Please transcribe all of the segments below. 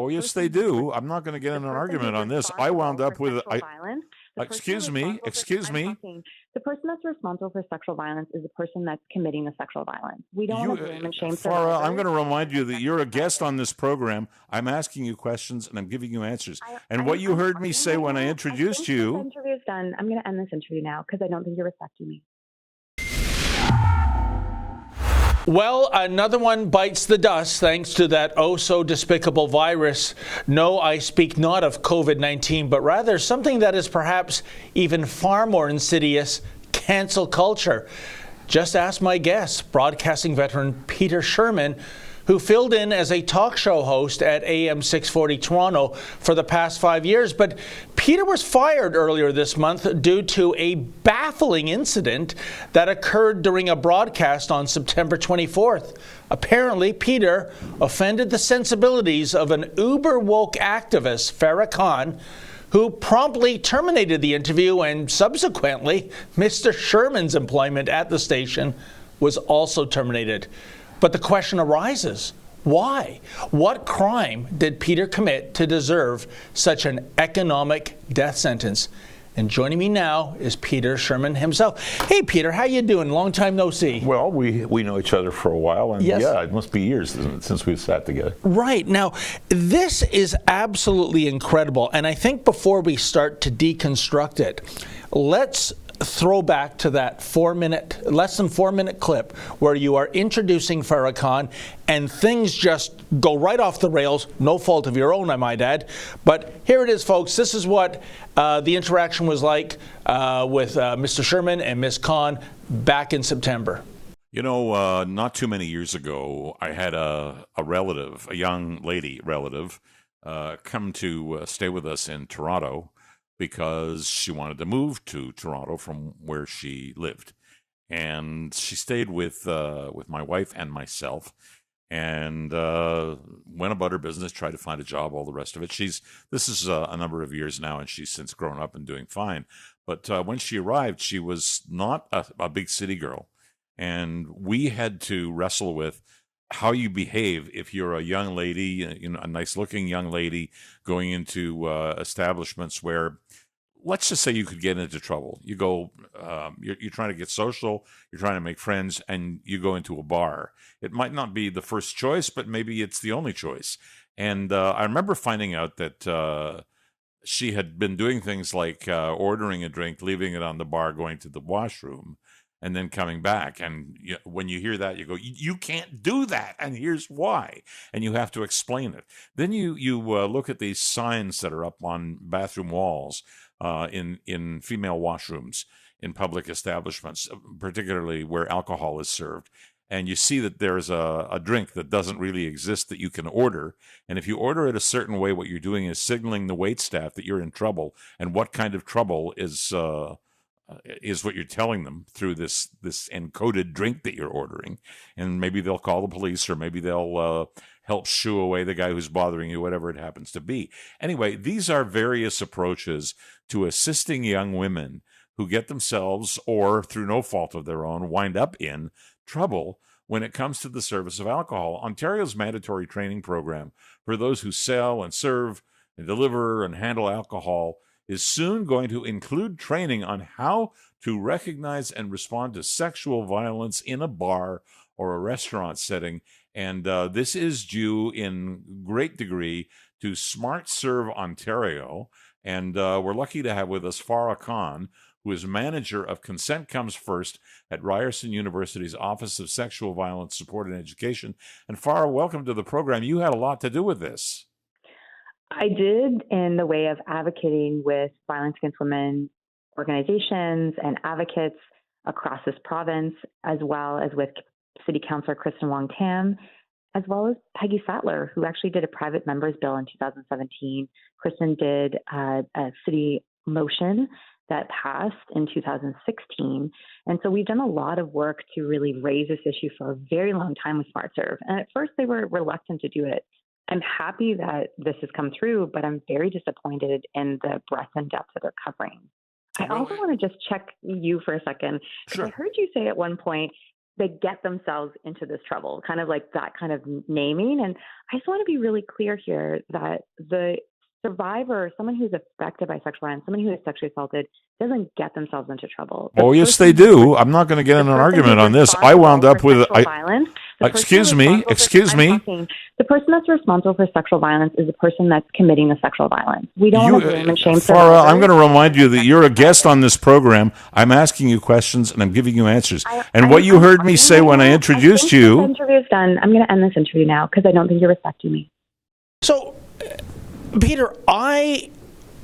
Oh, yes, they do. I'm not going to get in an argument on this. I wound up with violence. Excuse me. The person that's responsible for sexual violence is the person that's committing the sexual violence. We don't want to blame and shame survivors. Farah, I'm going to remind you that you're a guest on this program. I'm asking you questions and I'm giving you answers. What you heard me say when I introduced you. This interview is done. I'm going to end this interview now because I don't think you're respecting me. Well, another one bites the dust thanks to that oh-so-despicable virus. No, I speak not of COVID-19, but rather something that is perhaps even far more insidious, cancel culture. Just ask my guest, broadcasting veteran Peter Shurman, who filled in as a talk show host at AM640 Toronto for the past 5 years. But Peter was fired earlier this month due to a baffling incident that occurred during a broadcast on September 24th. Apparently, Peter offended the sensibilities of an uber-woke activist, Farah Khan, who promptly terminated the interview, and subsequently, Mr. Shurman's employment at the station was also terminated. But the question arises, why? What crime did Peter commit to deserve such an economic death sentence? And joining me now is Peter Shurman himself. Hey, Peter, how you doing? Long time no see. Well, we know each other for a while, and yes. Yeah, it must be years since we've sat together. Right. Now, this is absolutely incredible, and I think before we start to deconstruct it, let's throw back to that less than 4 minute clip where you are introducing Farah Khan and things just go right off the rails, no fault of your own, I might add. But here it is, folks. This is what the interaction was like with Mr. Shurman and Ms. Khan back in September. You know, not too many years ago, I had a relative, a young lady relative, come to stay with us in Toronto, because she wanted to move to Toronto from where she lived. And she stayed with my wife and myself, and went about her business, tried to find a job, all the rest of it. This is a number of years now, and she's since grown up and doing fine. But when she arrived, she was not a big city girl. And we had to wrestle with how you behave if you're a young lady, a nice-looking young lady going into establishments where, let's just say, you could get into trouble. You go, you're trying to get social, you're trying to make friends, and you go into a bar. It might not be the first choice, but maybe it's the only choice. And I remember finding out that she had been doing things like ordering a drink, leaving it on the bar, going to the washroom, and then coming back. And when you hear that, you go, you can't do that, and here's why. And you have to explain it. Then you look at these signs that are up on bathroom walls in female washrooms in public establishments, particularly where alcohol is served. And you see that there's a drink that doesn't really exist that you can order. And if you order it a certain way, what you're doing is signaling the waitstaff that you're in trouble. And what kind of trouble is what you're telling them through this encoded drink that you're ordering. And maybe they'll call the police, or maybe they'll help shoo away the guy who's bothering you, whatever it happens to be. Anyway, these are various approaches to assisting young women who get themselves, or through no fault of their own, wind up in trouble when it comes to the service of alcohol. Ontario's mandatory training program for those who sell and serve and deliver and handle alcohol is soon going to include training on how to recognize and respond to sexual violence in a bar or a restaurant setting. And this is due in great degree to Smart Serve Ontario. And we're lucky to have with us Farah Khan, who is manager of Consent Comes First at Ryerson University's Office of Sexual Violence Support and Education. And Farah, welcome to the program. You had a lot to do with this. I did, in the way of advocating with violence against women organizations and advocates across this province, as well as with City Councillor Kristen Wong-Tam, as well as Peggy Sattler, who actually did a private member's bill in 2017. Kristen did a city motion that passed in 2016. And so we've done a lot of work to really raise this issue for a very long time with SmartServe. And at first they were reluctant to do it. I'm happy that this has come through, but I'm very disappointed in the breadth and depth that they're covering. I also want to just check you for a second, because I heard you say at one point they get themselves into this trouble, kind of like that kind of naming. And I just want to be really clear here that the survivor, someone who's affected by sexual violence, someone who is sexually assaulted, doesn't get themselves into trouble. Oh, yes, they do. I'm not going to get in an argument on this. I wound up with violence. Excuse me. The person that's responsible for sexual violence is the person that's committing the sexual violence. We don't want to blame and shame Farah, I'm going to remind you that you're a guest on this program. I'm asking you questions and I'm giving you answers. What you heard me say when I introduced you. This interview is done. I'm going to end this interview now because I don't think you're respecting me. So, Peter, I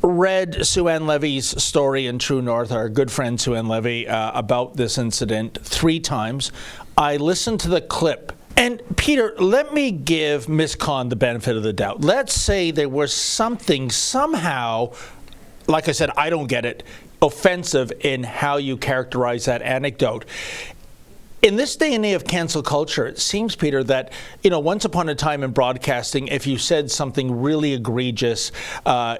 read Sue-Ann Levy's story in True North, our good friend Sue-Ann Levy, about this incident 3 times. I listened to the clip. And Peter, let me give Ms. Khan the benefit of the doubt. Let's say there was something somehow, like I said, I don't get it, offensive in how you characterize that anecdote. In this day and age of cancel culture, it seems, Peter, that, once upon a time in broadcasting, if you said something really egregious,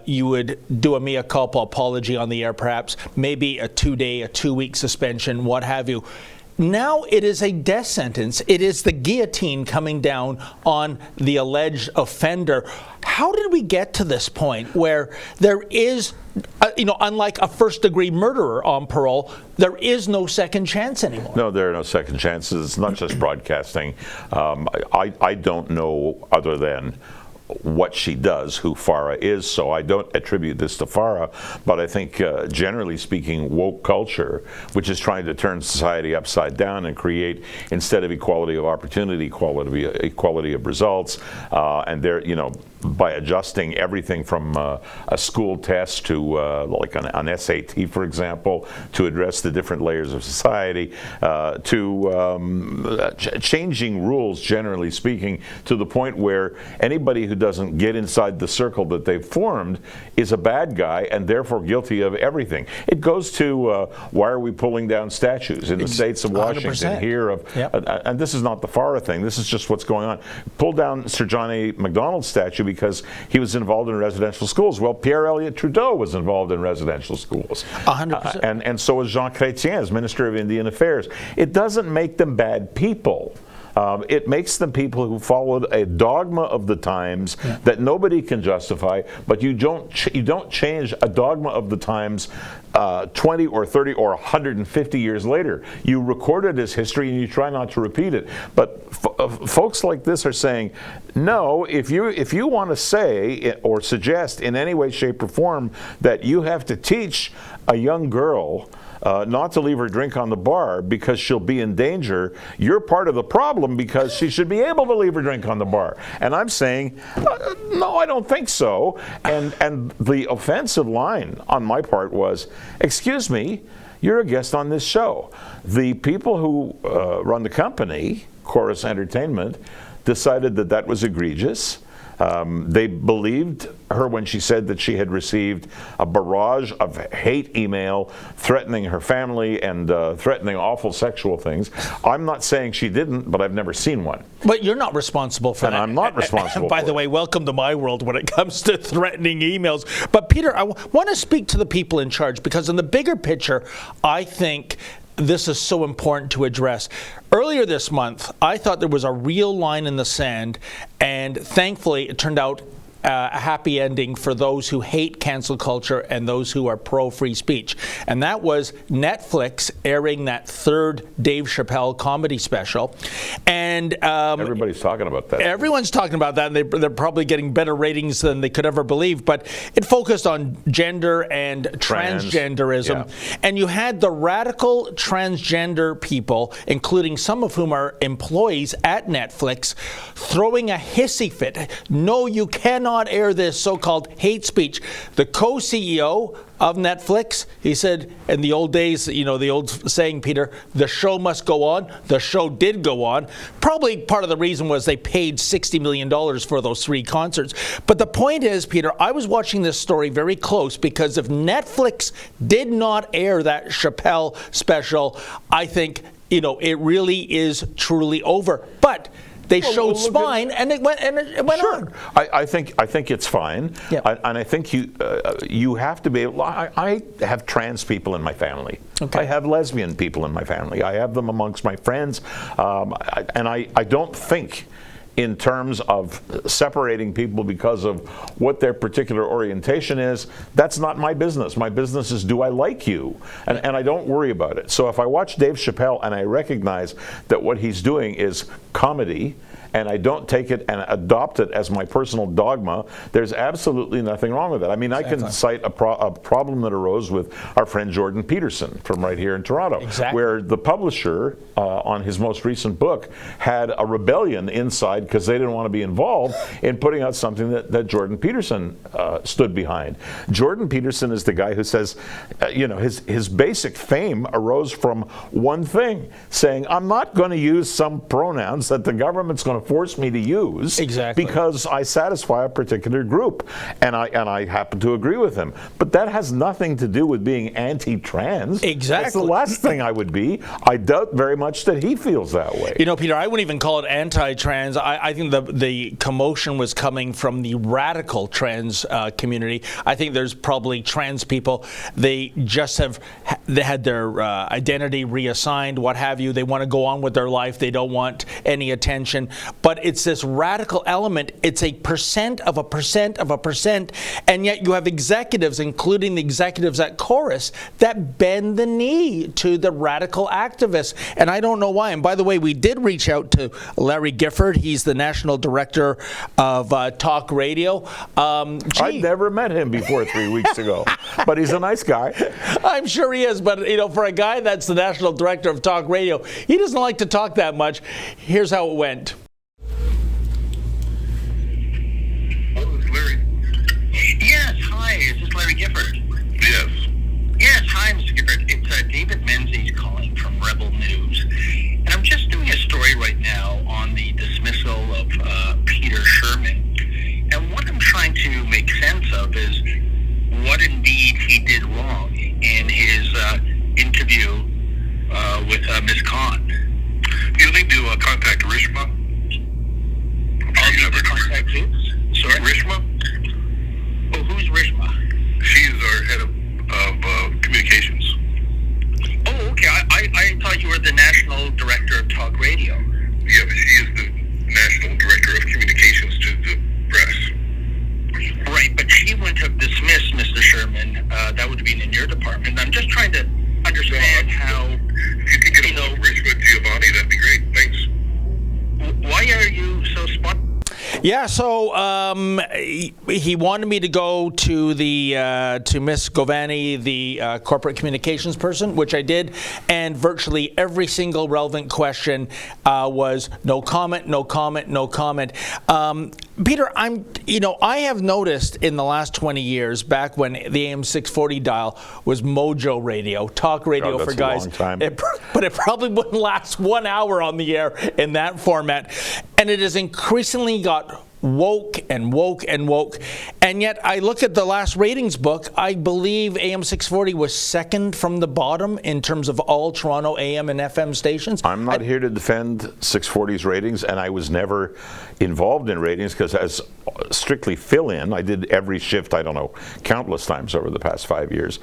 you would do a mea culpa apology on the air, perhaps, maybe a 2-day, a 2-week suspension, what have you. Now it is a death sentence. It is the guillotine coming down on the alleged offender. How did we get to this point where there is, unlike a first-degree murderer on parole, there is no second chance anymore? No, there are no second chances. It's not just broadcasting. I don't know other than what she does, who Farah is, so I don't attribute this to Farah, but I think generally speaking, woke culture, which is trying to turn society upside down and create, instead of equality of opportunity, equality of results, and they're, by adjusting everything from a school test to like an SAT, for example, to address the different layers of society, to changing rules, generally speaking, to the point where anybody who doesn't get inside the circle that they've formed is a bad guy and therefore guilty of everything. It goes to why are we pulling down statues in the states of Washington 100%. here and this is not the Farah thing, this is just what's going on. Pull down Sir John A. Macdonald's statue because he was involved in residential schools. Well, Pierre Elliott Trudeau was involved in residential schools. 100%. And so was Jean Chrétien as Minister of Indian Affairs. It doesn't make them bad people. It makes them people who followed a dogma of the times that nobody can justify, but you don't change a dogma of the times 20 or 30 or 150 years later. You record it as history and you try not to repeat it. But folks like this are saying, no, if you want to say or suggest in any way, shape, or form that you have to teach a young girl not to leave her drink on the bar because she'll be in danger, you're part of the problem because she should be able to leave her drink on the bar. And I'm saying, no, I don't think so. And the offensive line on my part was, excuse me, you're a guest on this show. The people who run the company, Chorus Entertainment, decided that that was egregious. They believed her when she said that she had received a barrage of hate email threatening her family and threatening awful sexual things. I'm not saying she didn't, but I've never seen one. But you're not responsible for that. And I'm not responsible By the way, welcome to my world when it comes to threatening emails. But Peter, I want to speak to the people in charge because in the bigger picture, I think this is so important to address. Earlier this month, I thought there was a real line in the sand, and thankfully it turned out a happy ending for those who hate cancel culture and those who are pro-free speech. And that was Netflix airing that 3rd Dave Chappelle comedy special. And everybody's talking about that. Everyone's talking about that, and they're probably getting better ratings than they could ever believe. But it focused on gender and transgenderism. Yeah. And you had the radical transgender people, including some of whom are employees at Netflix, throwing a hissy fit. No, you cannot air this so-called hate speech. The co-CEO of Netflix, he said in the old days, the old saying, Peter, the show must go on. The show did go on. Probably part of the reason was they paid $60 million for those 3 concerts. But the point is, Peter, I was watching this story very close because if Netflix did not air that Chappelle special, I think, it really is truly over. But They showed spine, and it went on. I think it's fine, and I think you have to be able. I have trans people in my family. Okay. I have lesbian people in my family. I have them amongst my friends, and I don't think in terms of separating people because of what their particular orientation is. That's not my business. My business is, do I like you? And I don't worry about it. So if I watch Dave Chappelle and I recognize that what he's doing is comedy, and I don't take it and adopt it as my personal dogma, there's absolutely nothing wrong with it. I mean, I can cite a problem that arose with our friend Jordan Peterson from right here in Toronto, where the publisher on his most recent book had a rebellion inside because they didn't want to be involved in putting out something that Jordan Peterson stood behind. Jordan Peterson is the guy who says, his basic fame arose from one thing, saying, I'm not going to use some pronouns that the government's going to force me to use because I satisfy a particular group, and I happen to agree with him. But that has nothing to do with being anti-trans. That's the last thing I would be. I doubt very much that he feels that way. You know, Peter, I wouldn't even call it anti-trans. I think the commotion was coming from the radical trans community. I think there's probably trans people, they had their identity reassigned, what have you. They want to go on with their life. They don't want any attention. But it's this radical element. It's a percent of a percent of a percent, and yet you have executives, including the executives at Chorus, that bend the knee to the radical activists. And I don't know why. And by the way, we did reach out to Larry Gifford. He's the national director of talk radio. I'd never met him before 3 weeks ago, but he's a nice guy. I'm sure he is, but for a guy that's the national director of talk radio, he doesn't like to talk that much. Here's how it went. Yes, hi, is this Larry Gifford? Yes. Yes, hi, Mr. Gifford. It's David Menzies calling from Rebel News. And I'm just doing a story right now on the dismissal of Peter Shurman. And what I'm trying to make sense of is what indeed he did wrong in his interview with Ms. Khan. You'll need to contact Rishma. I'll need to contact who? Sorry? Rishma. Oh, who's Rishma? She is our head of communications. Oh, okay. I thought you were the national director of talk radio. Yeah, but she is the national director of communications to the press. Right, but she wouldn't have dismissed Mr. Shurman. That would have been in your department. I'm just trying to understand how... If you could get a hold of Rishma Giovanni, that'd be great. Thanks. Why are you so spot? Yeah, so he wanted me to go to to Miss Giovanni, the corporate communications person, which I did, and virtually every single relevant question was no comment, no comment, no comment. Peter, I have noticed in the last 20 years, back when the AM640 dial was Mojo Radio, talk radio for guys, a long time. But it probably wouldn't last 1 hour on the air in that format, and it has increasingly got woke and woke and woke. And yet I look at the last ratings book, I believe AM640 was second from the bottom in terms of all Toronto AM and FM stations. I'm not here to defend 640's ratings, and I was never involved in ratings because as strictly fill-in, I did every shift, I don't know, countless times over the past 5 years.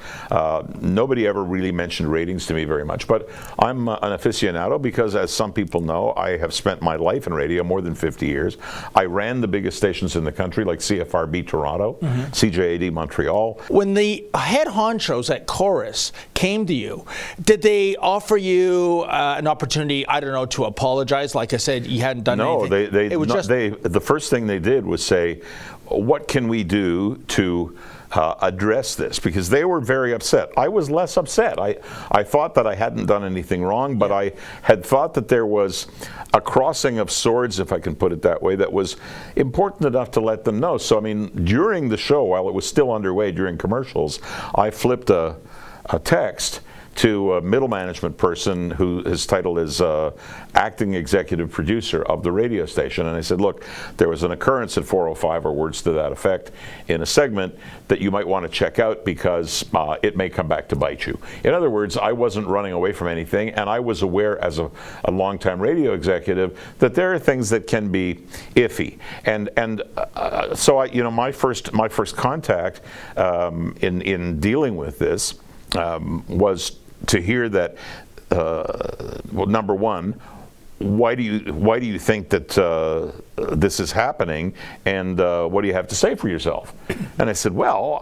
Nobody ever really mentioned ratings to me very much, but I'm an aficionado because, as some people know, I have spent my life in radio, more than 50 years. I ran the biggest stations in the country like CFRB Toronto, CJAD Montreal. When the head honchos at Chorus came to you, did they offer you an opportunity, I don't know, to apologize? Like I said, you hadn't done anything. No, the first thing they did was say, what can we do to address this? Because they were very upset. I was less upset. I thought that I hadn't done anything wrong, but I had thought that there was a crossing of swords, if I can put it that way, that was important enough to let them know. So, I mean, during the show, while it was still underway during commercials, I flipped a text to a middle management person who his title is acting executive producer of the radio station. And I said, look, there was an occurrence at 4:05, or words to that effect, in a segment that you might want to check out because it may come back to bite you. In other words, I wasn't running away from anything, and I was aware as a longtime radio executive that there are things that can be iffy. So I, my first contact in dealing with this was to hear that, well, number one, why do you think that this is happening, and what do you have to say for yourself? And I said, well,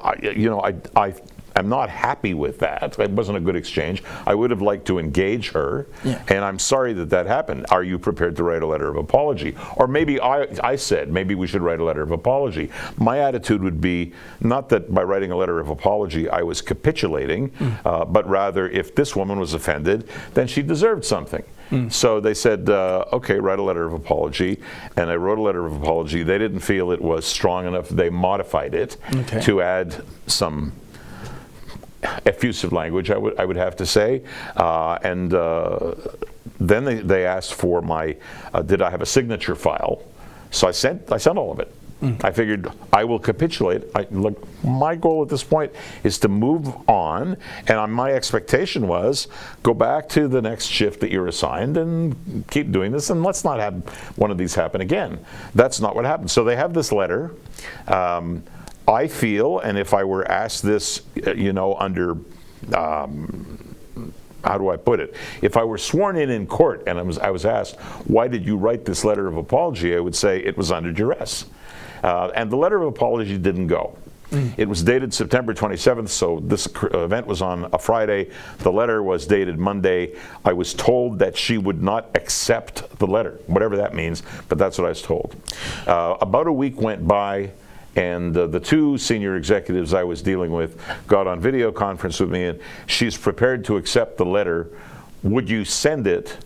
I'm not happy with that. It wasn't a good exchange. I would have liked to engage her, and I'm sorry that happened. Are you prepared to write a letter of apology? Or maybe I said, maybe we should write a letter of apology. My attitude would be not that by writing a letter of apology I was capitulating, but rather if this woman was offended, then she deserved something. So they said, okay, write a letter of apology. And I wrote a letter of apology. They didn't feel it was strong enough. They modified it to add some effusive language, I would have to say. Then they asked for my, did I have a signature file? So I sent all of it. I figured I will capitulate. Look, my goal at this point is to move on, and my expectation was go back to the next shift that you're assigned and keep doing this, and let's not have one of these happen again. That's not what happened. So they have this letter. I feel, and if I were asked this, under how do I put it? If I were sworn in court and I was asked, why did you write this letter of apology? I would say it was under duress. And the letter of apology didn't go. It was dated September 27th, so this event was on a Friday. The letter was dated Monday. I was told that she would not accept the letter, whatever that means, but that's what I was told. About a week went by, and the two senior executives I was dealing with got on video conference with me, and she's prepared to accept the letter. Would you send it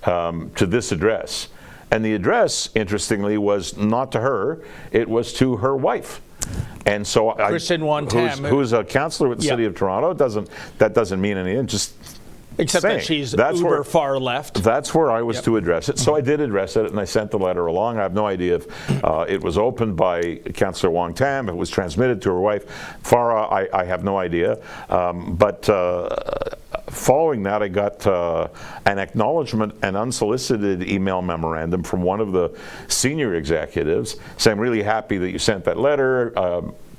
to this address? And the address, interestingly, was not to her, it was to her wife. And so who's a councillor with the City of Toronto. That doesn't mean anything, just except saying. That she's uber far left. That's where I was to address it. So I did address it, and I sent the letter along. I have no idea if it was opened by Councillor Wong Tam, if it was transmitted to her wife. Farah, I have no idea. But following that, I got an acknowledgement, an unsolicited email memorandum from one of the senior executives saying, I'm really happy that you sent that letter.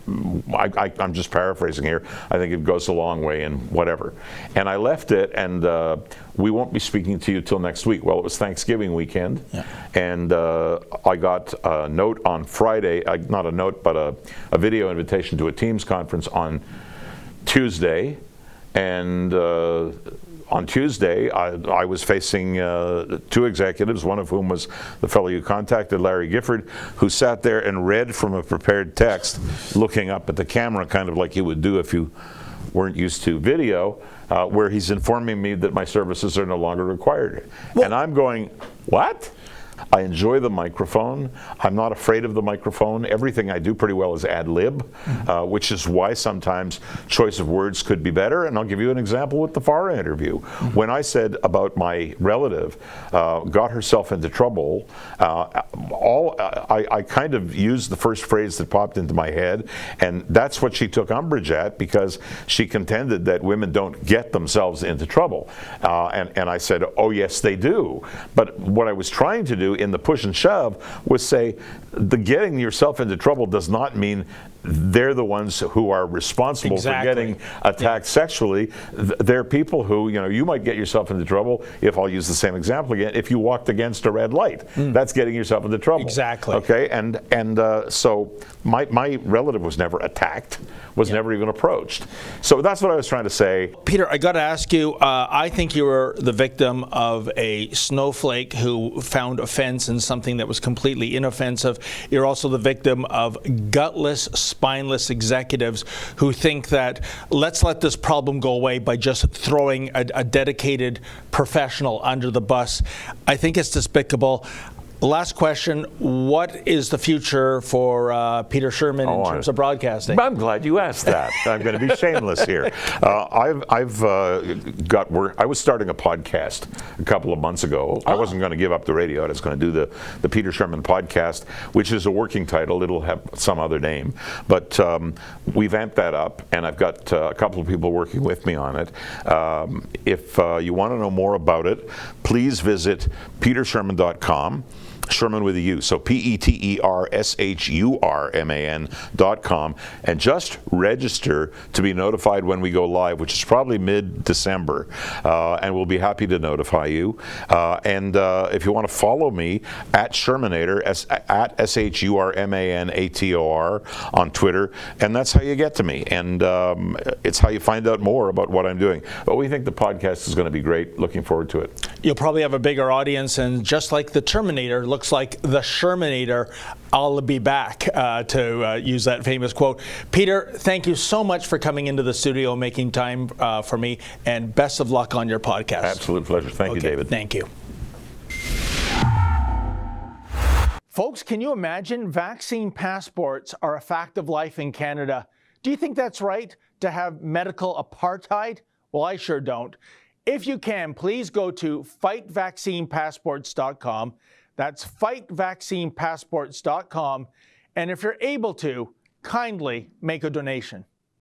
I'm just paraphrasing here. I think it goes a long way and whatever. And I left it, and we won't be speaking to you till next week. Well, it was Thanksgiving weekend, and I got a note on Friday, not a note, but a video invitation to a Teams conference on Tuesday. And on Tuesday, I was facing two executives, one of whom was the fellow you contacted, Larry Gifford, who sat there and read from a prepared text, looking up at the camera, kind of like you would do if you weren't used to video, where he's informing me that my services are no longer required. And I'm going, what? I enjoy the microphone. I'm not afraid of the microphone. Everything I do pretty well is ad lib, which is why sometimes choice of words could be better. And I'll give you an example with the Farah interview. When I said about my relative got herself into trouble, I kind of used the first phrase that popped into my head, and that's what she took umbrage at, because she contended that women don't get themselves into trouble. And I said, oh yes, they do. But what I was trying to do in the push and shove was say the getting yourself into trouble does not mean they're the ones who are responsible for getting attacked sexually. They're people who, you might get yourself into trouble, if I'll use the same example again, if you walked against a red light. That's getting yourself into trouble. Exactly. Okay, and so my relative was never attacked, was never even approached. So that's what I was trying to say. Peter, I got to ask you, I think you were the victim of a snowflake who found offense in something that was completely inoffensive. You're also the victim of gutless, spineless executives who think that let's let this problem go away by just throwing a dedicated professional under the bus. I think it's despicable. Last question. What is the future for Peter Shurman in terms of broadcasting? I'm glad you asked that. I'm going to be shameless here. I've got work. I was starting a podcast a couple of months ago. I wasn't going to give up the radio. I was going to do the Peter Shurman podcast, which is a working title. It'll have some other name. But we've amped that up, and I've got a couple of people working with me on it. If you want to know more about it, please visit petershurman.com. Shurman with a U, so PeterShurman.com, and just register to be notified when we go live, which is probably mid-December, and we'll be happy to notify you. And if you want to follow me, at Shurmanator, at SHURMANATOR on Twitter, and that's how you get to me, and it's how you find out more about what I'm doing. But we think the podcast is going to be great. Looking forward to it. You'll probably have a bigger audience, and just like the Terminator, looks like the Shurmanator, I'll be back, to use that famous quote. Peter, thank you so much for coming into the studio, making time for me, and best of luck on your podcast. Absolute pleasure. Thank you, David. Thank you. Folks, can you imagine vaccine passports are a fact of life in Canada? Do you think that's right, to have medical apartheid? Well, I sure don't. If you can, please go to fightvaccinepassports.com. That's fightvaccinepassports.com. And if you're able to, kindly make a donation.